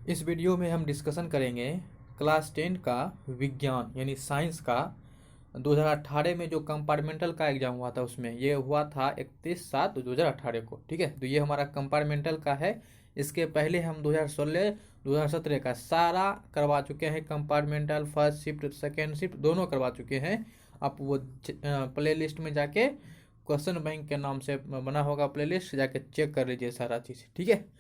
इस वीडियो में हम डिस्कशन करेंगे क्लास 10 का विज्ञान यानी साइंस का 2018 में जो कंपार्टमेंटल का एग्जाम हुआ था उसमें ये हुआ था 31/7/2018 को। ठीक है, तो ये हमारा कंपार्टमेंटल का है। इसके पहले हम 2016-2017 का सारा करवा चुके हैं। Compartmental first shift second shift दोनों करवा चुके हैं। आप वो प्ले लिस्ट में जाके क्वेश्चन बैंक के नाम से बना होगा प्ले लिस्ट, जाके चेक कर लीजिए सारा चीज़। ठीक है,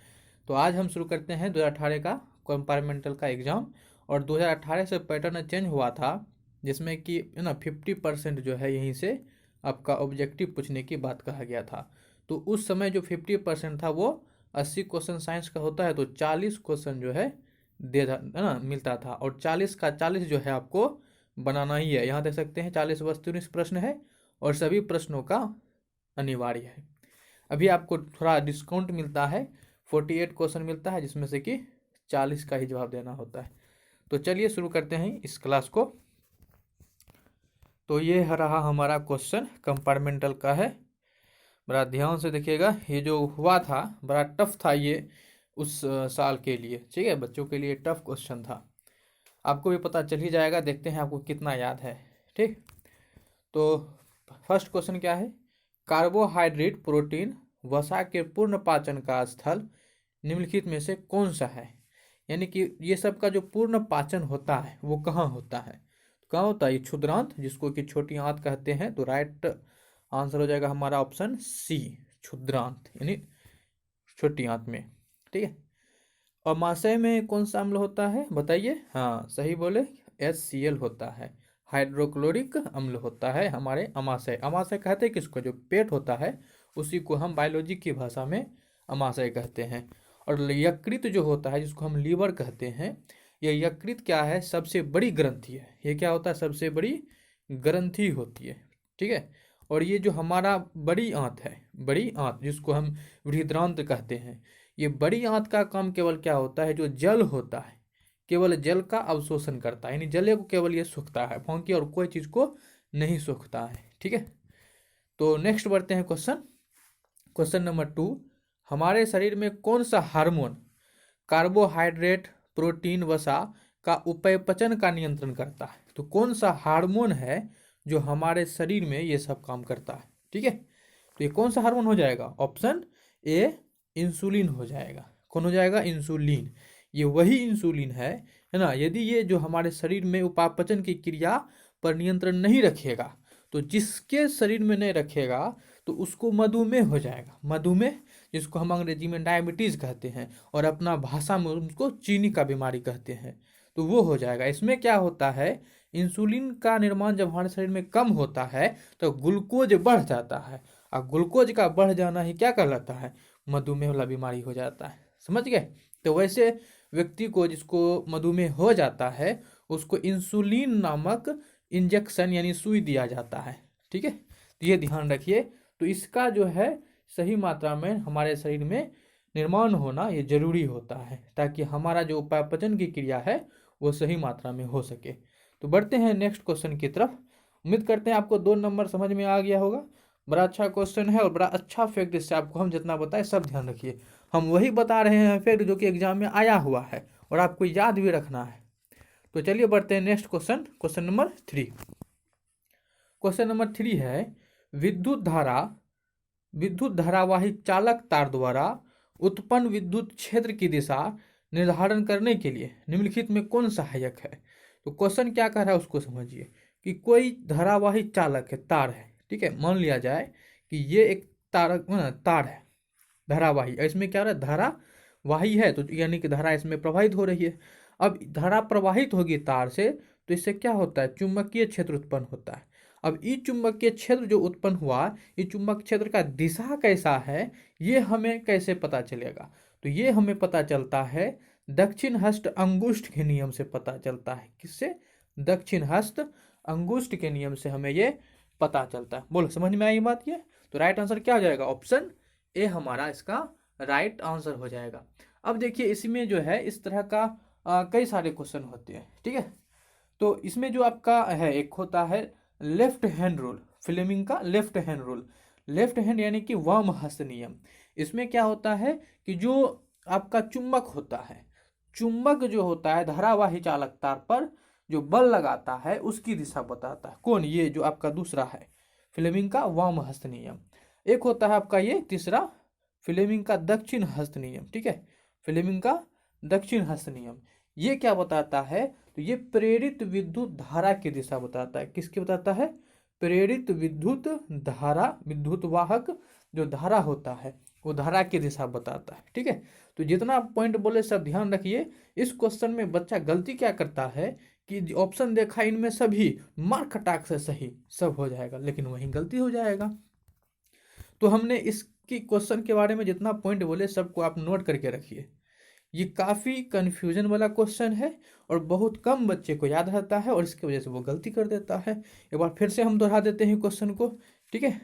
तो आज हम शुरू करते हैं 2018 का कंपार्टमेंटल का एग्ज़ाम। और 2018 से पैटर्न चेंज हुआ था, जिसमें कि 50% जो है यहीं से आपका ऑब्जेक्टिव पूछने की बात कहा गया था। तो उस समय जो 50% था वो 80 क्वेश्चन साइंस का होता है, तो 40 क्वेश्चन जो है मिलता था। और 40 का 40 जो है आपको बनाना ही है। यहाँ देख सकते हैं 40 वस्तुनिष्ठ प्रश्न है और सभी प्रश्नों का अनिवार्य है। अभी आपको थोड़ा डिस्काउंट मिलता है, 48 क्वेश्चन मिलता है, जिसमें से कि 40 का ही जवाब देना होता है। तो चलिए शुरू करते हैं इस क्लास को। तो ये रहा हमारा क्वेश्चन, कंपार्टमेंटल का है। बड़ा ध्यान से देखिएगा, ये जो हुआ था बड़ा टफ था ये उस साल के लिए। ठीक है, बच्चों के लिए टफ क्वेश्चन था। आपको भी पता चल ही जाएगा, देखते हैं आपको कितना याद है। ठीक, तो फर्स्ट क्वेश्चन क्या है? कार्बोहाइड्रेट, प्रोटीन, वसा के पूर्ण पाचन का स्थल निम्नलिखित में से कौन सा है? यानी कि ये सब का जो पूर्ण पाचन होता है वो कहाँ होता है? कहाँ होता है? ये क्षुद्रांत, जिसको कि छोटी आंत कहते हैं। तो राइट आंसर हो जाएगा हमारा ऑप्शन सी, क्षुद्रांत यानी छोटी आंत में। ठीक है, और अमाशय में कौन सा अम्ल होता है बताइए? हाँ सही बोले, HCl होता है, हाइड्रोक्लोरिक अम्ल होता है हमारे अमाशय। अमाशय कहते हैं किसको? जो पेट होता है उसी को हम बायोलॉजी की भाषा में अमाशय कहते हैं। और यकृत जो होता है, जिसको हम लीवर कहते हैं, ये यकृत क्या है? सबसे बड़ी ग्रंथि है। ये क्या होता है? सबसे बड़ी ग्रंथि होती है। ठीक है, और ये जो हमारा बड़ी आंत है, बड़ी आंत जिसको हम बृहदान्त्र कहते हैं, ये बड़ी आंत का काम केवल क्या होता है? जो जल होता है केवल जल का अवशोषण करता है, यानी जले को केवल ये सूखता है, बाकी और कोई चीज को नहीं सूखता है। ठीक है, तो नेक्स्ट बढ़ते हैं क्वेश्चन। क्वेश्चन नंबर 2, हमारे शरीर में कौन सा हार्मोन कार्बोहाइड्रेट, प्रोटीन, वसा का उपापचय का नियंत्रण करता है? तो कौन सा हार्मोन है जो हमारे शरीर में ये सब काम करता है? ठीक है, तो ये कौन सा हार्मोन हो जाएगा? ऑप्शन ए, इंसुलिन हो जाएगा। कौन हो जाएगा? इंसुलिन। ये वही इंसुलिन है ना। यदि ये जो हमारे शरीर में उपापचय की क्रिया पर नियंत्रण नहीं रखेगा, तो जिसके शरीर में नहीं रखेगा तो उसको मधुमेह हो जाएगा। मधुमेह, जिसको हम अंग्रेजी में डायबिटीज कहते हैं और अपना भाषा में उसको चीनी का बीमारी कहते हैं, तो वो हो जाएगा। इसमें क्या होता है? इंसुलिन का निर्माण जब हमारे शरीर में कम होता है तो ग्लूकोज बढ़ जाता है, और ग्लूकोज का बढ़ जाना ही क्या कहलाता है? मधुमेह वाला बीमारी हो जाता है। समझ गए? तो वैसे व्यक्ति को जिसको मधुमेह हो जाता है उसको इंसुलिन नामक इंजेक्शन यानी सुई दिया जाता है। ठीक है, तो ये ध्यान रखिए। तो इसका जो है सही मात्रा में हमारे शरीर में निर्माण होना ये जरूरी होता है, ताकि हमारा जो उपापचय की क्रिया है वो सही मात्रा में हो सके। तो बढ़ते हैं नेक्स्ट क्वेश्चन की तरफ। उम्मीद करते हैं आपको 2 नंबर समझ में आ गया होगा। बड़ा अच्छा क्वेश्चन है और बड़ा अच्छा फैक्ट, इससे आपको हम जितना बताए सब ध्यान रखिए। हम वही बता रहे हैं फैक्ट जो कि एग्जाम में आया हुआ है और आपको याद भी रखना है। तो चलिए बढ़ते हैं next question, question number 3। Question number 3 है, विद्युत धारावाही चालक तार द्वारा उत्पन्न विद्युत क्षेत्र की दिशा निर्धारण करने के लिए निम्नलिखित में कौन सहायक है? तो क्वेश्चन क्या कह रहा है उसको समझिए कि कोई धारावाही चालक है, तार है। ठीक है, मान लिया जाए कि ये एक तार है धारावाही, इसमें क्या हो रहा है? धारावाही है, तो यानी कि धारा इसमें प्रवाहित हो रही है। अब धारा प्रवाहित होगी तार से, तो इससे क्या होता है? चुंबकीय क्षेत्र उत्पन्न होता है। अब ये चुंबकीय क्षेत्र जो उत्पन्न हुआ, ये चुंबक क्षेत्र का दिशा कैसा है ये हमें कैसे पता चलेगा? तो ये हमें पता चलता है दक्षिण हस्त अंगुष्ठ के नियम से पता चलता है। किससे? दक्षिण हस्त अंगुष्ठ के नियम से हमें ये पता चलता है। बोलो, समझ में आई बात ये? तो राइट आंसर क्या हो जाएगा? ऑप्शन ए हमारा इसका राइट आंसर हो जाएगा। अब देखिए इसमें जो है इस तरह का कई सारे क्वेश्चन होते हैं। ठीक है, तो इसमें जो आपका है एक होता है लेफ्ट हैंड रूल, फ्लेमिंग का left hand rule. Left hand यानी कि वाम हस्त नियम। इसमें क्या होता है कि जो आपका चुंबक होता है, चुंबक जो होता है धारावाही चालक तार पर जो बल लगाता है उसकी दिशा बताता है। कौन? ये जो आपका दूसरा है फ्लेमिंग का वाम हस्त नियम। एक होता है आपका ये तीसरा फ्लेमिंग का दक्षिण हस्त नियम। ठीक है, फ्लेमिंग का दक्षिण हस्त नियम ये क्या बताता है? तो ये प्रेरित विद्युत धारा की दिशा बताता है। किसकी बताता है? प्रेरित विद्युत धारा, विद्युत वाहक जो धारा होता है वो धारा की दिशा बताता है। ठीक है, तो जितना आप पॉइंट बोले सब ध्यान रखिए। इस क्वेश्चन में बच्चा गलती क्या करता है कि ऑप्शन देखा इनमें सभी मार खटाक से सही सब हो जाएगा, लेकिन वहीं गलती हो जाएगा। तो हमने इसकी क्वेश्चन के बारे में जितना पॉइंट बोले सबको आप नोट करके रखिए। ये काफ़ी कंफ्यूजन वाला क्वेश्चन है और बहुत कम बच्चे को याद रहता है और इसकी वजह से वो गलती कर देता है। एक बार फिर से हम दोहरा देते हैं क्वेश्चन को। ठीक है,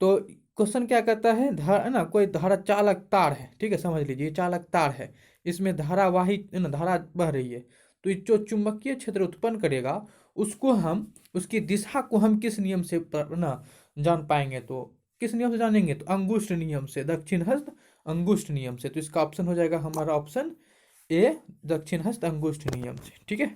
तो क्वेश्चन क्या कहता है? ना कोई धारा चालक तार है। ठीक है, समझ लीजिए चालक तार है, इसमें धारावाही धारा बह रही है। तो जो चुंबकीय क्षेत्र उत्पन्न करेगा उसको हम, उसकी दिशा को हम किस नियम से ना जान पाएंगे? तो किस नियम से जानेंगे? तो अंगुष्ठ नियम से, दक्षिण हस्त अंगुष्ठ नियम से। तो इसका ऑप्शन हो जाएगा हमारा ऑप्शन ए, दक्षिण हस्त अंगुष्ठ नियम से। ठीक है,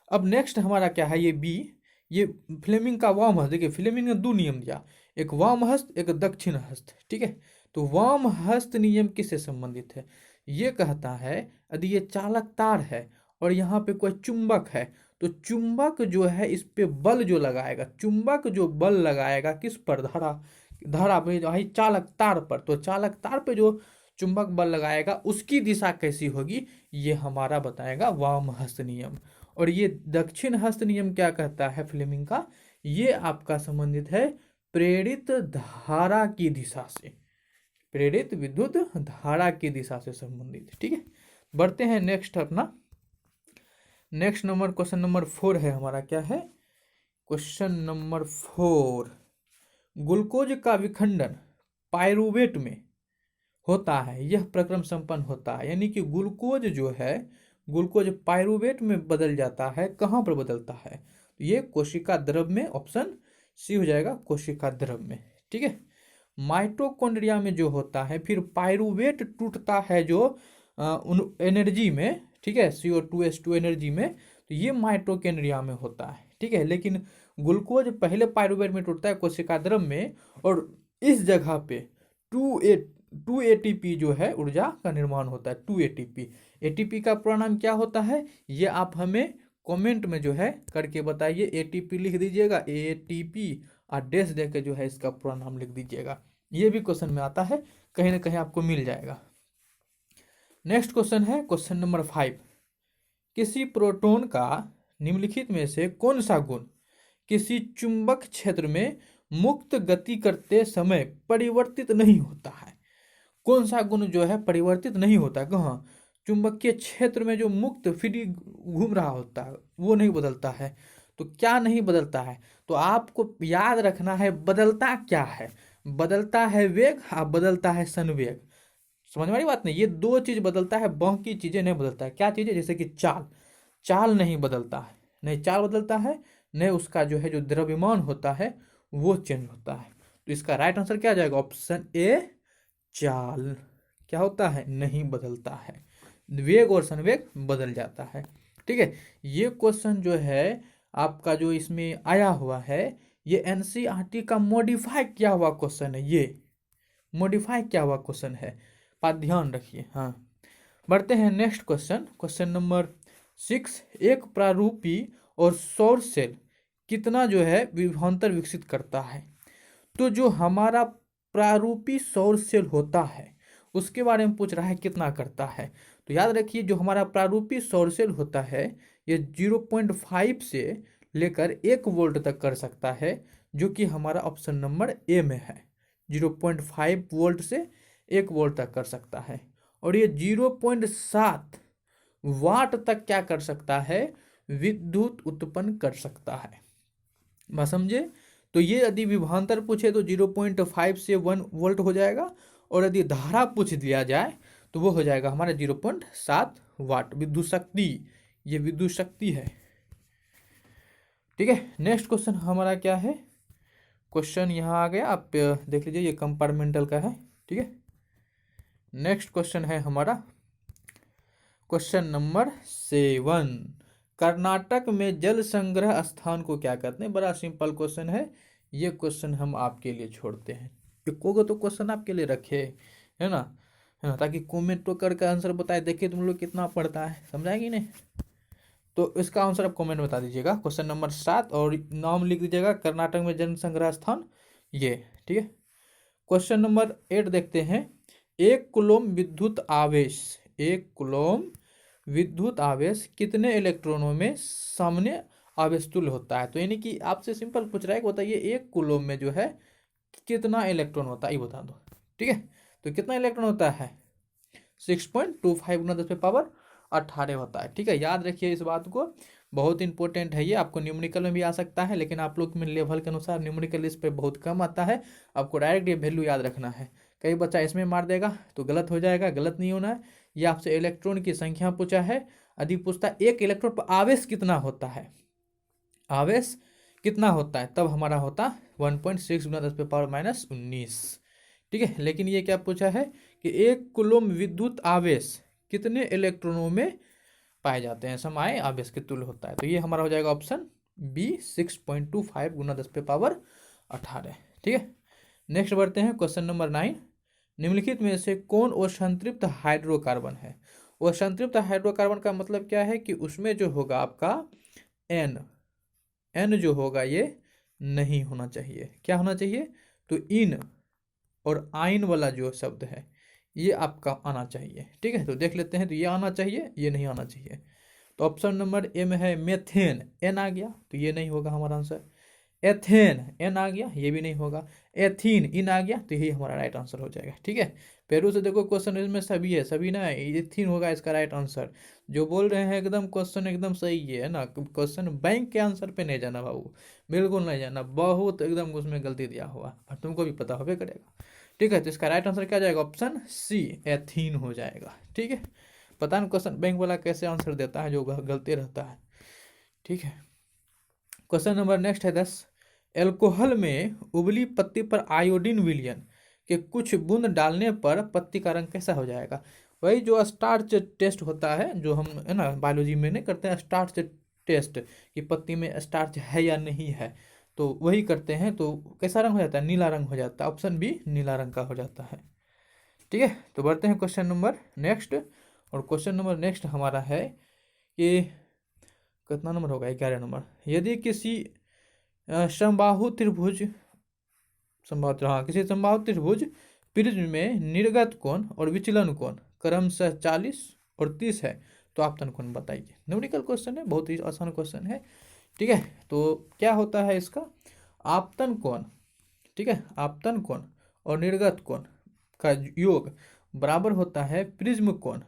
अब नेक्स्ट हमारा क्या है? ये बी, ये फ्लेमिंग का वाम हस्त। देखिए फ्लेमिंग ने दो नियम दिया, एक वाम हस्त एक दक्षिण हस्त। ठीक है, तो वाम हस्त नियम किससे संबंधित है? ये कहता है यदि ये चालक तार है और यहाँ पे कोई चुंबक है तो चुंबक जो है इस पे बल जो लगाएगा, चुंबक जो बल लगाएगा किस पर? धारा भाई चालक तार पर। तो चालक तार पे जो चुंबक बल लगाएगा उसकी दिशा कैसी होगी? ये हमारा बताएगा वाम हस्त नियम। और ये दक्षिण हस्त नियम क्या कहता है फ्लेमिंग का? ये आपका संबंधित है प्रेरित धारा की दिशा से, प्रेरित विद्युत धारा की दिशा से संबंधित। ठीक है, बढ़ते हैं नेक्स्ट अपना। नेक्स्ट नंबर क्वेश्चन नंबर 4 है हमारा। क्या है? क्वेश्चन नंबर 4, ग्लूकोज का विखंडन पायरुवेट में होता है, यह प्रक्रम संपन्न होता है। यानी कि ग्लूकोज जो है, ग्लूकोज पायरुवेट में बदल जाता है। कहाँ पर बदलता है? तो ये कोशिका द्रव में, ऑप्शन सी हो जाएगा कोशिका द्रव में। ठीक है, माइटोकॉन्ड्रिया में जो होता है फिर पायरुवेट टूटता है जो एनर्जी में। ठीक है, CO2H2 एनर्जी में, तो ये माइटोकॉन्ड्रिया में होता है। ठीक है, लेकिन ग्लूकोज पहले पायरुवेट में टूटता है कोशिका द्रव में, और इस जगह पे 2 ATP जो है ऊर्जा का निर्माण होता है। 2 ATP, ATP का पूरा नाम क्या होता है? ये आप हमें कमेंट में जो है करके बताइए। ATP लिख दीजिएगा, ATP और डैश देकर जो है इसका पूरा नाम लिख दीजिएगा। ये भी क्वेश्चन में आता है, कहीं ना कहीं आपको मिल जाएगा। नेक्स्ट क्वेश्चन है क्वेश्चन नंबर 5, किसी प्रोटॉन का निम्नलिखित में से कौन सा गुण किसी चुंबक क्षेत्र में मुक्त गति करते समय परिवर्तित नहीं होता है? कौन सा गुण जो है परिवर्तित नहीं होता? कहाँ? चुंबकीय क्षेत्र में जो मुक्त फ्री घूम रहा होता है वो नहीं बदलता है। तो क्या नहीं बदलता है? तो आपको याद रखना है बदलता क्या है। बदलता है वेग और बदलता है संवेग। समझ वाली बात नहीं, ये दो चीज बदलता है, बाकी चीजें नहीं बदलता है। क्या चीजें? जैसे कि चाल, चाल नहीं बदलता है, नहीं चाल बदलता है, नहीं उसका जो है जो द्रव्यमान होता है वो चेंज होता है। तो इसका राइट आंसर क्या आ जाएगा? ऑप्शन ए, चाल क्या होता है? नहीं बदलता है, वेग और संवेग बदल जाता है। ठीक है, ये क्वेश्चन जो है आपका जो इसमें आया हुआ है ये NCERT का मॉडिफाई किया हुआ क्वेश्चन है। ये मॉडिफाई किया हुआ क्वेश्चन है, बात ध्यान रखिए। हाँ, बढ़ते हैं नेक्स्ट क्वेश्चन। क्वेश्चन नंबर 6, एक प्रारूपी और सौर सेल कितना जो है विभवांतर विकसित करता है? तो जो हमारा प्रारूपी सौर सेल होता है उसके बारे में पूछ रहा है कितना करता है। तो याद रखिए जो हमारा प्रारूपी सौर सेल होता है ये 0.5 से लेकर 1 वोल्ट तक कर सकता है, जो कि हमारा ऑप्शन नंबर ए में है। 0.5 वोल्ट से 1 वोल्ट तक कर सकता है। और ये 0.7 वाट तक क्या कर सकता है? विद्युत उत्पन्न कर सकता है। बात समझे? तो ये यदि विभवांतर पूछे तो 0.5 से 1 वोल्ट हो जाएगा, और यदि धारा पूछ दिया जाए तो वो हो जाएगा हमारा 0.7 वाट विद्युत शक्ति। ये विद्युत शक्ति है। ठीक है, नेक्स्ट क्वेश्चन हमारा क्या है? क्वेश्चन यहाँ आ गया, आप देख लीजिए, ये कंपार्टमेंटल का है। ठीक है, नेक्स्ट क्वेश्चन है हमारा क्वेश्चन नंबर 7, कर्नाटक में जल संग्रह स्थान को क्या कहते हैं? बड़ा सिंपल क्वेश्चन है, ये क्वेश्चन हम आपके लिए छोड़ते हैं। इक्को तो क्वेश्चन आपके लिए रखे है ना, ताकि कमेंट तो करके आंसर बताए, देखिए तुम लोग कितना पढ़ता है, समझाएगी नहीं? तो इसका आंसर आप कमेंट बता दीजिएगा। क्वेश्चन नंबर 7 और नाम लिख दीजिएगा, कर्नाटक में जल संग्रह स्थान ये, ठीक है। क्वेश्चन नंबर 8 देखते हैं। एक कूलम विद्युत आवेश, एक कूलम विद्युत आवेश कितने इलेक्ट्रॉनों में सामान्य आवेश तुल्य होता है? तो यानी कि आपसे सिंपल पूछ रहा है कि बताइए एक कूलम में जो है कितना इलेक्ट्रॉन होता है, ये बता दो, ठीक है। तो कितना इलेक्ट्रॉन होता है? 6.25 गुना 10⁻18 होता है, ठीक है। याद रखिए इस बात को, बहुत इंपॉर्टेंट है ये, आपको न्यूमेरिकल में भी आ सकता है, लेकिन आप लोग में लेवल के अनुसार न्यूमेरिकल इस पर बहुत कम आता है, आपको डायरेक्ट ये वैल्यू याद रखना है। कई बच्चा इसमें मार देगा तो गलत हो जाएगा, गलत नहीं होना है। ये आपसे इलेक्ट्रॉन की संख्या पूछा है, अधिक पूछता है एक इलेक्ट्रॉन पर आवेश कितना होता है, आवेश कितना होता है, तब हमारा होता 1.6 गुना 10⁻−19, ठीक है। लेकिन ये क्या पूछा है कि एक कूलम विद्युत आवेश कितने इलेक्ट्रॉनों में पाए जाते हैं, समाय आवेश के तुल्य होता है। तो ये हमारा हो जाएगा ऑप्शन बी, 6.25 गुना 10⁻18, ठीक है। नेक्स्ट बढ़ते हैं क्वेश्चन नंबर 9। निम्नलिखित में से कौन असंतृप्त हाइड्रोकार्बन है? असंतृप्त हाइड्रोकार्बन का मतलब क्या है कि उसमें जो होगा आपका एन जो होगा ये नहीं होना चाहिए। क्या होना चाहिए? तो इन और आइन वाला जो शब्द है ये आपका आना चाहिए, ठीक है। तो देख लेते हैं, तो ये आना चाहिए, ये नहीं आना चाहिए। तो ऑप्शन नंबर ए में है मेथेन, एन आ गया तो ये नहीं होगा हमारा आंसर। एथेन, एन आ गया, ये भी नहीं होगा। एथीन, इन आ गया, तो यही हमारा राइट आंसर हो जाएगा, ठीक है। पेरू से देखो क्वेश्चन इसमें सभी है, सभी ना, एथीन होगा इसका राइट आंसर। जो बोल रहे हैं एकदम क्वेश्चन एकदम सही है ना, क्वेश्चन बैंक के आंसर पे नहीं जाना बाबू, बिल्कुल नहीं जाना, बहुत एकदम उसमें गलती दिया हुआ और तुमको भी पता होगा करेगा, ठीक है। तो इसका राइट आंसर क्या जाएगा? ऑप्शन सी, एथीन हो जाएगा, ठीक है। पता नहीं क्वेश्चन बैंक वाला कैसे आंसर देता है जो गलती रहता है, ठीक है। क्वेश्चन नंबर नेक्स्ट है 10। एल्कोहल में उबली पत्ती पर आयोडीन विलयन के कुछ बूंद डालने पर पत्ती का रंग कैसा हो जाएगा? वही जो स्टार्च टेस्ट होता है, जो हम है ना बायोलॉजी में नहीं करते हैं, स्टार्च टेस्ट कि पत्ती में स्टार्च है या नहीं है, तो वही करते हैं। तो कैसा रंग हो जाता है? नीला रंग हो जाता है, ऑप्शन बी नीला रंग का हो जाता है, ठीक है। तो बढ़ते हैं क्वेश्चन नंबर नेक्स्ट, और क्वेश्चन नंबर नेक्स्ट हमारा है कि कितना नंबर होगा? 11 नंबर। यदि किसी समबाहु त्रिभुज, किसी समबाहु त्रिभुज प्रिज्म में निर्गत कोण और विचलन कोण क्रमशः 40 और 30 है, तो आपतन कोण बताइए। न्यूमेरिकल क्वेश्चन है, बहुत ही आसान क्वेश्चन है, ठीक है। तो क्या होता है इसका? आपतन कोण, ठीक है, आपतन कोण और निर्गत कोण का योग बराबर होता है प्रिज्म कोण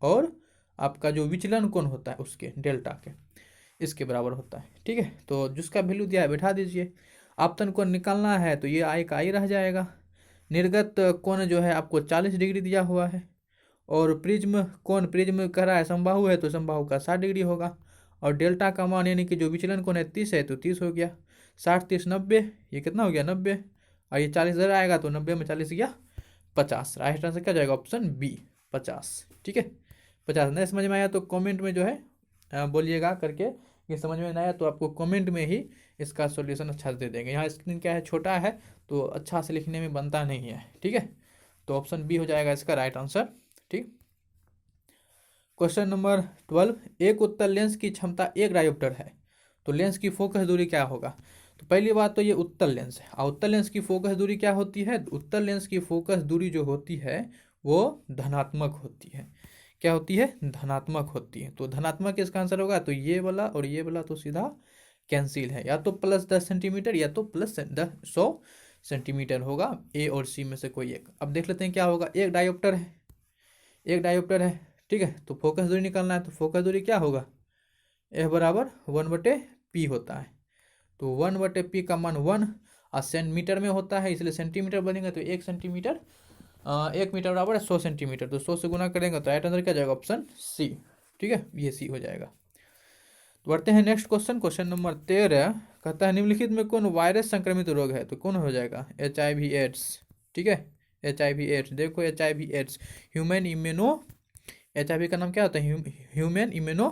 और आपका जो विचलन कोण होता है उसके डेल्टा के, इसके बराबर होता है, ठीक है। तो जिसका वैल्यू दिया है बैठा दीजिए। आपतन कोण निकालना है तो ये आई का आई रह जाएगा। निर्गत कोण जो है आपको 40 डिग्री दिया हुआ है, और प्रिज्म कोण, प्रिज्म कह रहा है समबाहु है तो समबाहु का 60 डिग्री होगा, और डेल्टा का मान यानी कि जो विचलन कोण है 30 है तो 30 हो गया। 60 30 90, ये कितना हो गया? 90, और ये 40 इधर आएगा तो 90 में 40 गया 50। राइट आंसर क्या जाएगा? ऑप्शन बी 50, ठीक है। 50 नहीं समझ में आया तो कमेंट में जो है बोलिएगा करके, ये समझ में नहीं आया तो आपको कमेंट में ही इसका सॉल्यूशन अच्छा से दे देंगे। यहाँ स्क्रीन क्या है, छोटा है तो अच्छा से लिखने में बनता नहीं है, ठीक है। तो ऑप्शन बी हो जाएगा इसका राइट आंसर, ठीक। Question number 12। एक उत्तल लेंस की क्षमता 1 डायोप्टर है, तो लेंस की फोकस दूरी क्या होगा? तो पहली बात तो ये उत्तल लेंस है, और उत्तल लेंस की फोकस दूरी क्या होती है? उत्तल लेंस की फोकस दूरी जो होती है वो धनात्मक होती है। क्या होती है? धनात्मक होती है। तो धनात्मक इसका आंसर होगा, तो ये वाला और ये वाला तो सीधा कैंसिल है, या तो +10 सेंटीमीटर या तो +100 सेंटीमीटर होगा, ए और सी में से कोई एक। अब देख लेते हैं क्या होगा। एक डायोप्टर है, एक डायोप्टर है, ठीक है। तो फोकस दूरी निकालना है, तो फोकस दूरी क्या होगा? F बराबर 1/p होता है। तो 1/p का मान 1 और सेंटीमीटर में होता है, इसलिए सेंटीमीटर बनेगा तो 1 सेंटीमीटर, 1 मीटर बराबर है 100 सेंटीमीटर, तो 100 से गुना करेंगे तो राइट आंसर क्या जाएगा? ऑप्शन सी, ठीक है, ये सी हो जाएगा। तो बढ़ते हैं नेक्स्ट क्वेश्चन, क्वेश्चन नंबर 13 कहता है निम्नलिखित में कौन वायरस संक्रमित रोग है? तो कौन हो जाएगा? HIV एड्स, ठीक है, HIV एड्स। देखो HIV AIDS human immuno HIV का नाम क्या होता है? ह्यूमन इम्यूनो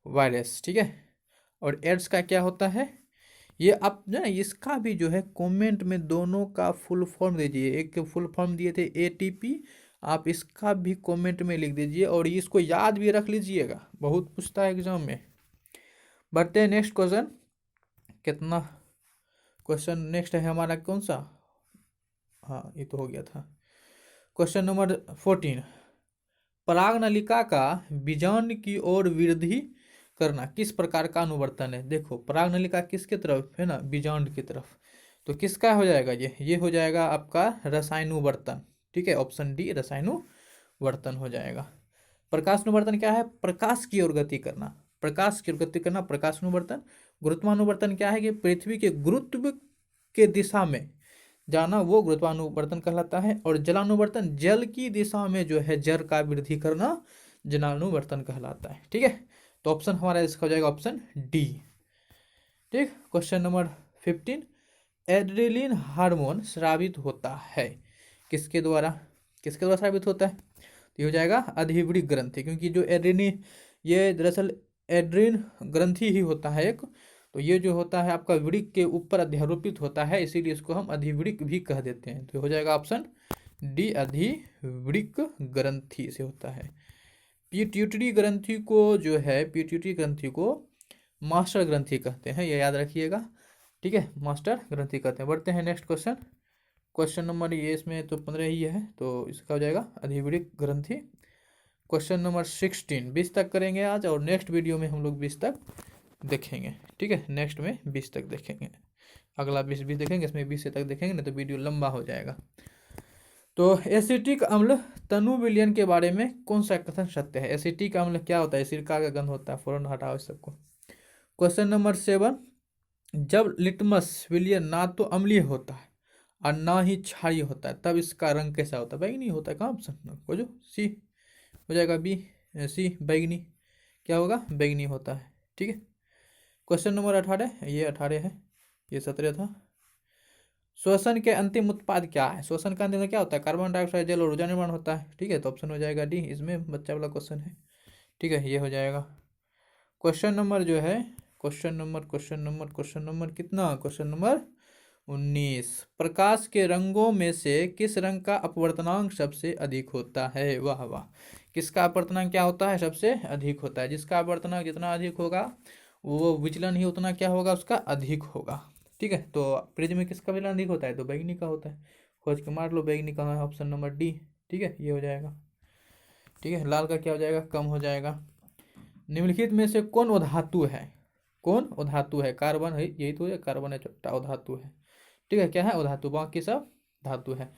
वायरस, ठीक है। और एड्स का क्या होता है? ये आप जो है इसका भी जो है कमेंट में दोनों का फुल फॉर्म दीजिए। एक फुल फॉर्म दिए थे ATP, आप इसका भी कमेंट में लिख दीजिए और इसको याद भी रख लीजिएगा, बहुत पूछता है एग्जाम में। बढ़ते हैं नेक्स्ट क्वेश्चन। कितना क्वेश्चन नेक्स्ट है हमारा कौन सा? हाँ ये तो हो गया था। क्वेश्चन नंबर 14, परागनलिका का बीजांड की ओर वृद्धि करना किस प्रकार का अनुवर्तन है? देखो परागनलिका किसके तरफ है ना? बीजांड की तरफ। तो किसका हो जाएगा ये हो जाएगा आपका रसायनुवर्तन, ठीक है। ऑप्शन डी रसायनुवर्तन हो जाएगा। प्रकाशानुवर्तन क्या है? प्रकाश की ओर गति करना, प्रकाश की ओर गति करना प्रकाशानुवर्तन। गुरुत्वानुवर्तन क्या है? कि पृथ्वी के गुरुत्व के दिशा में जाना, वो गुरुत्वानुवर्तन कहलाता है। और जलानुवर्तन जल की दिशा में जो है जल का वृद्धि करना जलानुवर्तन कहलाता है, ठीक है। तो ऑप्शन हमारा इसका हो जाएगा ऑप्शन डी, ठीक। क्वेश्चन नंबर 15, एड्रेलिन हार्मोन स्रावित होता है किसके द्वारा? किसके द्वारा स्रावित होता है? तो ये हो जाएगा अधिवृक्क ग्रंथि, क्योंकि जो एड्रेनिन, ये दरअसल एड्रीन ग्रंथि ही होता है एक। तो ये जो होता है आपका वृक्क के ऊपर अध्यारोपित होता है, इसीलिए इसको हम अधिवृक्क भी कह देते हैं। तो हो जाएगा ऑप्शन डी, अधिवृक्क ग्रंथि से होता है। पिट्यूटरी ग्रंथि को जो है, पिट्यूटरी ग्रंथि को मास्टर ग्रंथि कहते हैं, ये याद रखिएगा, ठीक है। मास्टर ग्रंथि कहते हैं। बढ़ते हैं नेक्स्ट क्वेश्चन। क्वेश्चन नंबर ये इसमें तो 15 ही है, तो इसका हो जाएगा अधिवृक्क ग्रंथि। क्वेश्चन नंबर 16 20 तक करेंगे आज, और नेक्स्ट वीडियो में हम लोग 20 तक देखेंगे, ठीक है। नेक्स्ट में 20 तक देखेंगे, अगला 20 देखेंगे, इसमें 20 तक देखेंगे, नहीं तो वीडियो लंबा हो जाएगा। तो एसिटिक अम्ल तनु विलयन के बारे में कौन सा कथन सत्य है? एसिटिक अम्ल क्या होता है? सिरका का गंध होता है, फौरन हटाओ इस सबको। क्वेश्चन नंबर 7, जब लिटमस विलयन ना तो अम्लीय होता है और ना ही क्षारीय होता है, तब इसका रंग कैसा होता है? बैंगनी होता है। कहाँ ऑप्शन को जो सी हो जाएगा, बी सी बैंगनी, क्या होगा? बैंगनी होता है, ठीक है। क्वेश्चन नंबर 18, ये 18 है, ये 17 था। श्वसन के अंतिम उत्पाद क्या है? श्वसन का अंतिम क्या होता है? कार्बन डाइऑक्साइड, जल और ऊर्जा निर्माण होता है, ठीक है। तो ऑप्शन हो जाएगा डी, इसमें बच्चा वाला क्वेश्चन है, ठीक है, ये हो जाएगा। क्वेश्चन नंबर जो है, क्वेश्चन नंबर कितना? क्वेश्चन नंबर 19, प्रकाश के रंगों में से किस रंग का अपवर्तनांक सबसे अधिक होता है? वाह वाह, किसका अपवर्तनांक क्या होता है? सबसे अधिक होता है। जिसका अपवर्तनांक जितना अधिक होगा वो विचलन ही उतना क्या होगा? उसका अधिक होगा, ठीक है। तो प्रिज्म में किसका विचलन अधिक होता है? तो बैंगनी का होता है। खोज के मार लो बैंगनी कहाँ है, ऑप्शन नंबर डी, ठीक है, ये हो जाएगा, ठीक है। लाल का क्या हो जाएगा? कम हो जाएगा। निम्नलिखित में से कौन अधातु है? कौन अधातु है? कार्बन है, यही तो है, कार्बन है छोटा अधातु है, ठीक है। क्या है? अधातु, बाकी सब धातु है।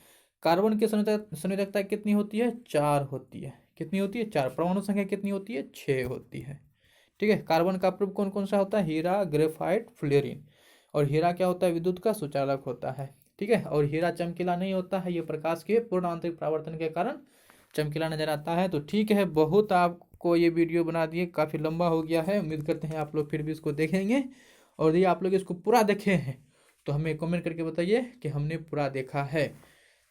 कार्बन की संयोजकता कितनी होती है? 4 होती है। कितनी होती है? 4। परमाणु संख्या कितनी होती है? 6 होती है, ठीक है। कार्बन का प्रूफ कौन कौन सा होता है? हीरा, ग्रेफाइट, फ्लोरीन। और हीरा क्या होता है? विद्युत का सुचालक होता है, ठीक है। और हीरा चमकीला नहीं होता है, ये प्रकाश के पूर्ण आंतरिक परावर्तन के कारण चमकीला नजर आता है। तो ठीक है, बहुत आपको ये वीडियो बना दिए, काफ़ी लंबा हो गया है। उम्मीद करते हैं आप लोग फिर भी इसको देखेंगे, और यदि आप लोग इसको पूरा देखे हैं तो हमें कमेंट करके बताइए कि हमने पूरा देखा है,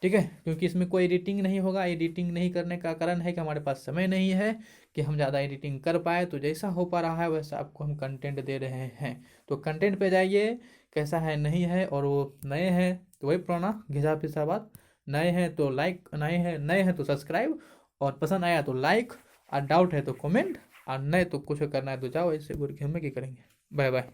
ठीक है। क्योंकि इसमें कोई एडिटिंग नहीं होगा। एडिटिंग नहीं करने का कारण है कि हमारे पास समय नहीं है कि हम ज़्यादा एडिटिंग कर पाए। तो जैसा हो पा रहा है वैसा आपको हम कंटेंट दे रहे हैं। तो कंटेंट पे जाइए, कैसा है नहीं है, और वो नए हैं तो वही पुराना घिसा पिसा बात, नए हैं तो लाइक, नए हैं तो सब्सक्राइब, और पसंद आया तो लाइक, और डाउट है तो कमेंट, और नए तो कुछ करना है तो जाओ, ऐसे बोल के हम क्या करेंगे। Bye bye.